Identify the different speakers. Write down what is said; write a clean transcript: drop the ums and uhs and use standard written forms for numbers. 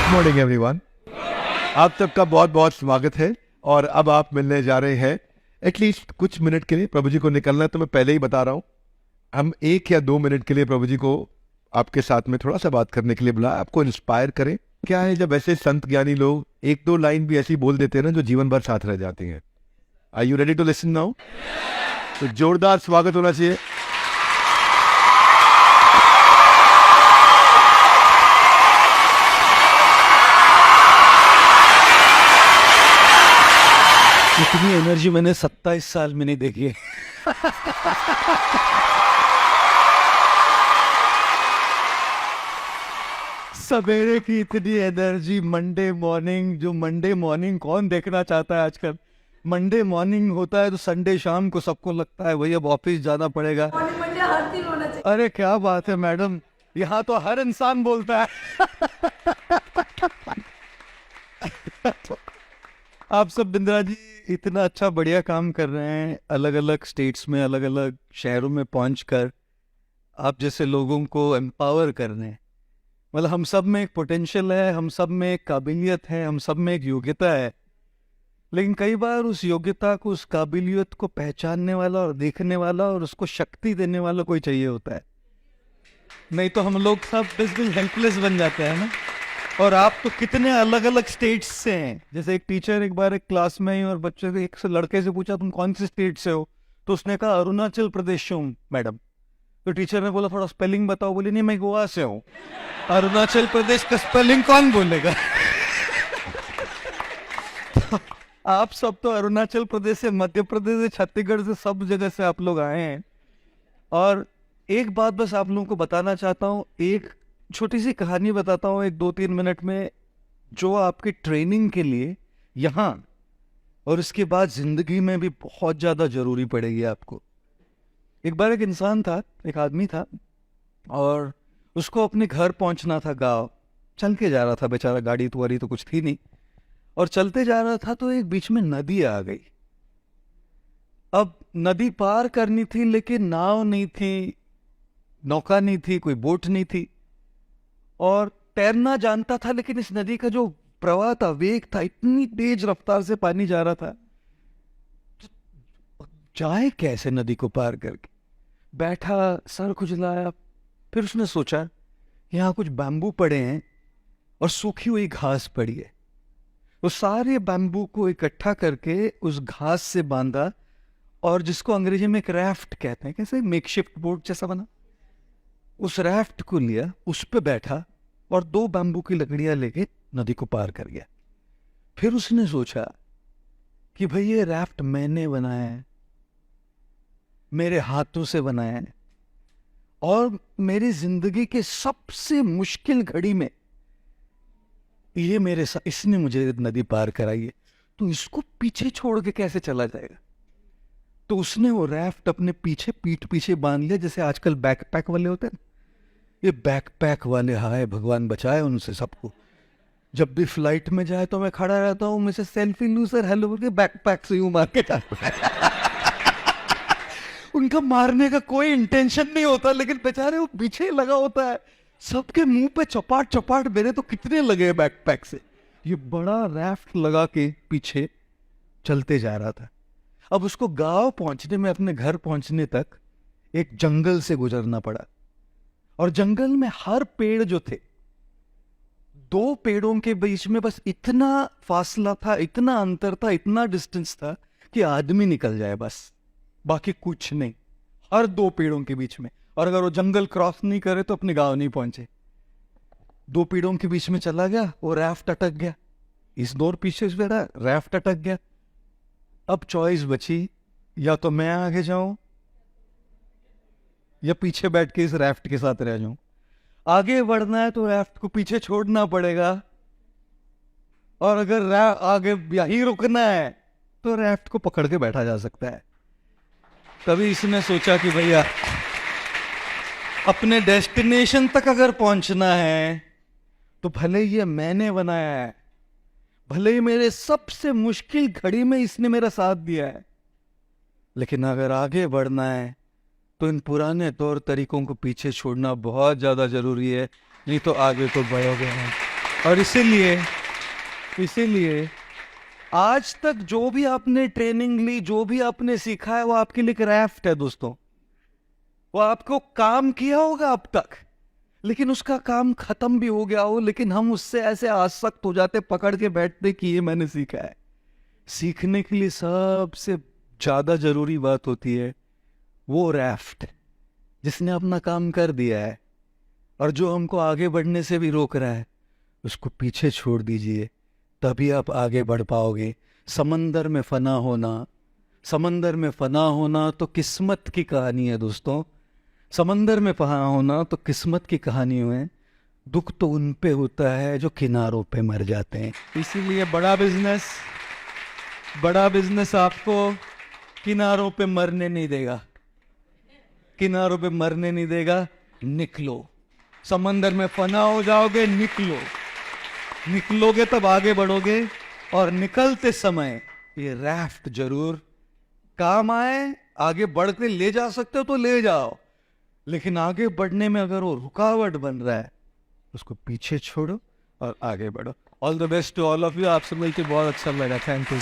Speaker 1: Morning everyone, आप सबका बहुत बहुत स्वागत है। और अब आप मिलने जा रहे हैं एटलीस्ट कुछ मिनट के लिए। प्रभु जी को निकलना है तो मैं पहले ही बता रहा हूँ, हम 1 या 2 मिनट के लिए प्रभु जी को आपके साथ में थोड़ा सा बात करने के लिए बुलाया, आपको इंस्पायर करें। क्या है, जब ऐसे संत ज्ञानी लोग 1-2 लाइन भी ऐसी बोल देते हैं ना, जो जीवन भर साथ रह जाती हैं। Are you ready to listen now? तो जोरदार स्वागत होना चाहिए।
Speaker 2: इतनी एनर्जी मैंने 27 साल में नहीं देखी है। सवेरे की इतनी एनर्जी, मंडे मॉर्निंग। जो मंडे मॉर्निंग कौन देखना चाहता है आजकल? मंडे मॉर्निंग होता है तो संडे शाम को सबको लगता है वही अब ऑफिस जाना पड़ेगा।
Speaker 3: मंडे हर दिन होना चाहिए।
Speaker 2: अरे क्या बात है मैडम, यहाँ तो हर इंसान बोलता है। आप सब बिंद्रा जी इतना अच्छा बढ़िया काम कर रहे हैं, अलग अलग स्टेट्स में, अलग अलग शहरों में पहुंचकर आप जैसे लोगों को एम्पावर कर रहे हैं। मतलब हम सब में एक पोटेंशियल है, हम सब में एक काबिलियत है, हम सब में एक योग्यता है, लेकिन कई बार उस योग्यता को, उस काबिलियत को पहचानने वाला और देखने वाला और उसको शक्ति देने वाला कोई चाहिए होता है। नहीं तो हम लोग सब बिल्कुल हेल्पलेस बन जाते हैं ना। और आप तो कितने अलग अलग स्टेट्स से हैं। जैसे एक टीचर एक बार एक क्लास में ही और बच्चे से, एक से लड़के से पूछा तुम कौन से स्टेट से हो, तो उसने कहा अरुणाचल प्रदेश से हूँ मैडम। तो टीचर ने बोला थोड़ा स्पेलिंग बताओ। बोली नहीं, मैं गोवा से हूँ। अरुणाचल प्रदेश का स्पेलिंग कौन बोलेगा? आप सब तो अरुणाचल प्रदेश से, मध्य प्रदेश से, छत्तीसगढ़ से, सब जगह से आप लोग आए हैं। और एक बात बस आप लोगों को बताना चाहता हूँ, एक छोटी सी कहानी बताता हूँ 1-2-3 मिनट में, जो आपकी ट्रेनिंग के लिए यहाँ और इसके बाद जिंदगी में भी बहुत ज़्यादा ज़रूरी पड़ेगी आपको। एक बार एक इंसान था, एक आदमी था, और उसको अपने घर पहुंचना था गांव। चल के जा रहा था बेचारा, गाड़ी तो कुछ थी नहीं, और चलते जा रहा था तो एक बीच में नदी आ गई। अब नदी पार करनी थी, लेकिन नाव नहीं थी, नौका नहीं थी, कोई बोट नहीं थी, और तैरना जानता था, लेकिन इस नदी का जो प्रवाह था, वेग था, इतनी तेज रफ्तार से पानी जा रहा था, जाए कैसे नदी को पार करके? बैठा, सर खुजलाया। फिर उसने सोचा यहाँ कुछ बैम्बू पड़े हैं और सूखी हुई घास पड़ी है। वो सारे बैम्बू को इकट्ठा करके उस घास से बांधा, और जिसको अंग्रेजी में एक रैफ्ट कहते हैं, कैसे मेकशिफ्ट बोट जैसा बना, उस रैफ्ट को लिया, उस पे बैठा और 2 बैम्बू की लकड़ियां लेके नदी को पार कर गया। फिर उसने सोचा कि भाई ये रैफ्ट मैंने बनाया है, मेरे हाथों से बनाया है, और मेरी जिंदगी के सबसे मुश्किल घड़ी में ये मेरे साथ, इसने मुझे नदी पार कराई है, तो इसको पीछे छोड़ के कैसे चला जाएगा? तो उसने वो रैफ्ट अपने पीछे, पीठ पीछे बांध लिया, जैसे आजकल बैकपैक वाले होते हैं। ये बैकपैक वाले, हाय भगवान बचाए उनसे सबको। जब भी फ्लाइट में जाए तो मैं खड़ा रहता हूँ, मुझे सेल्फी लूं सर, हेलो बोल के बैकपैक से यूं मार के जाता। उनका मारने का कोई इंटेंशन नहीं होता, लेकिन बेचारे वो पीछे लगा होता है। सबके मुंह पे चपाट चपाट, मेरे तो कितने लगे बैकपैक से। ये बड़ा रैफ्ट लगा के पीछे चलते जा रहा था। अब उसको गांव पहुंचने में, अपने घर पहुंचने तक एक जंगल से गुजरना पड़ा, और जंगल में हर पेड़ जो थे, 2 पेड़ों के बीच में बस इतना फासला था, इतना अंतर था, इतना डिस्टेंस था कि आदमी निकल जाए बस, बाकी कुछ नहीं। हर 2 पेड़ों के बीच में, और अगर वो जंगल क्रॉस नहीं करे तो अपने गांव नहीं पहुंचे। 2 पेड़ों के बीच में चला गया, वो रैफ्ट अटक गया। इस दौर पीछे से बैठा, रैफ्ट अटक गया। अब चॉइस बची, या तो मैं आगे जाऊं या पीछे बैठ के इस रैफ्ट के साथ रह जाऊं। आगे बढ़ना है तो रैफ्ट को पीछे छोड़ना पड़ेगा, और अगर आगे यहीं रुकना है तो रैफ्ट को पकड़ के बैठा जा सकता है। तभी इसने सोचा कि भैया अपने डेस्टिनेशन तक अगर पहुंचना है तो भले ये मैंने बनाया है, भले ही मेरे सबसे मुश्किल घड़ी में इसने मेरा साथ दिया है, लेकिन अगर आगे बढ़ना है तो इन पुराने तौर तरीकों को पीछे छोड़ना बहुत ज़्यादा ज़रूरी है, नहीं तो आगे तो बढ़ोगे नहीं। और इसीलिए आज तक जो भी आपने ट्रेनिंग ली, जो भी आपने सीखा है, वो आपके लिए एक राफ्ट है दोस्तों। वो आपको काम किया होगा अब तक, लेकिन उसका काम खत्म भी हो गया हो, लेकिन हम उससे ऐसे आसक्त हो जाते, पकड़ के बैठते कि ये मैंने सीखा है। सीखने के लिए सबसे ज्यादा जरूरी बात होती है वो राफ्ट जिसने अपना काम कर दिया है और जो हमको आगे बढ़ने से भी रोक रहा है, उसको पीछे छोड़ दीजिए, तभी आप आगे बढ़ पाओगे। समंदर में फना होना तो किस्मत की कहानी है दोस्तों। समंदर में फना होना तो किस्मत की कहानी है। दुख तो उन पे होता है जो किनारों पे मर जाते हैं। इसीलिए बड़ा बिजनेस आपको किनारों पे मरने नहीं देगा। निकलो, समंदर में फना हो जाओगे, निकलोगे तब आगे बढ़ोगे। और निकलते समय ये राफ्ट जरूर काम आए। आगे बढ़ के ले जा सकते हो तो ले जाओ, लेकिन आगे बढ़ने में अगर वो रुकावट बन रहा है, उसको पीछे छोड़ो और आगे बढ़ो। All the best to all of you. आपसे मिलकर बहुत अच्छा लगा। Thank you.